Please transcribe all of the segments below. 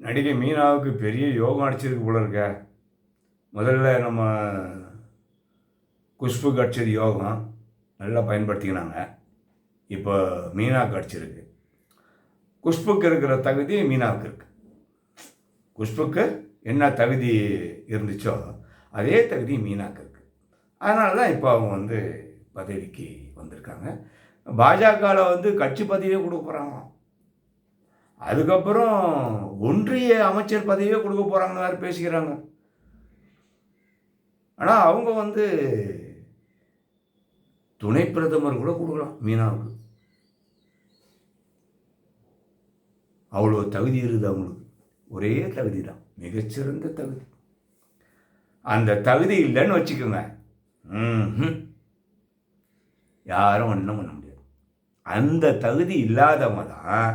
நடிகை மீனாவுக்கு பெரிய யோகம் அடிச்சிருக்கு போல இருக்க. முதல்ல நம்ம குஷ்புக்கு அடிச்சது யோகம் நல்லா பயன்படுத்திக்கினாங்க. இப்போ மீனாவுக்கு அடிச்சிருக்கு. குஷ்புக்கு இருக்கிற தகுதி மீனாவுக்கு இருக்கு. குஷ்புக்கு என்ன தகுதி இருந்துச்சோ அதே தகுதி மீனாவுக்கு இருக்கு. அதனால தான் இப்போ அவங்க பதவிக்கு வந்திருக்காங்க. பாஜகவில் கட்சி பதவியே கொடுக்க போகிறாங்க. அதுக்கப்புறம் ஒன்றிய அமைச்சர் பதவியே கொடுக்க போகிறாங்கன்னு வேறு பேசிக்கிறாங்க. ஆனால் அவங்க துணை பிரதமர் கூட கொடுக்கலாம் மீனாவுக்கு. அவ்வளோ தகுதி இருக்குது அவங்களுக்கு. ஒரே தகுதி தான், மிகச்சிறந்த தகுதி. அந்த தகுதி இல்லைன்னு வச்சுக்கோங்க, யாரும் ஒன்றும் பண்ண முடியாது. அந்த தகுதி இல்லாதவங்க தான்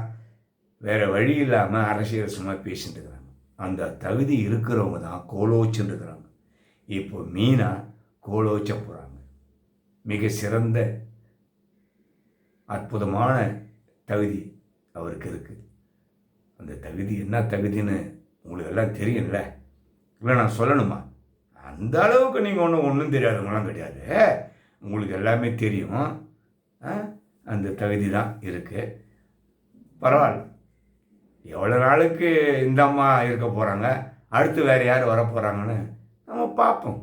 வேறு வழி இல்லாமல் அரசியல் சும்மா பேசிட்டு இருக்கிறாங்க. அந்த தகுதி இருக்கிறவங்க தான் கோலோச்சுன்னு இருக்கிறாங்க. இப்போ மீனா கோலோச்ச போகிறாங்க. மிக சிறந்த அற்புதமான தகுதி அவருக்கு இருக்குது. அந்த தகுதி என்ன தகுதின்னு உங்களுக்கு எல்லாம் தெரியும்ல, இல்லை நான் சொல்லணுமா? அந்த அளவுக்கு நீங்கள் ஒன்றும் தெரியாதவங்களாம் கிடையாது, உங்களுக்கு எல்லாமே தெரியும். அந்த தகுதி தான் இருக்குது. பரவாயில்ல, எவ்வளோ நாளுக்கு இந்த அம்மா இருக்க போகிறாங்க, அடுத்து வேறு யார் வரப்போகிறாங்கன்னு நம்ம பார்ப்போம்.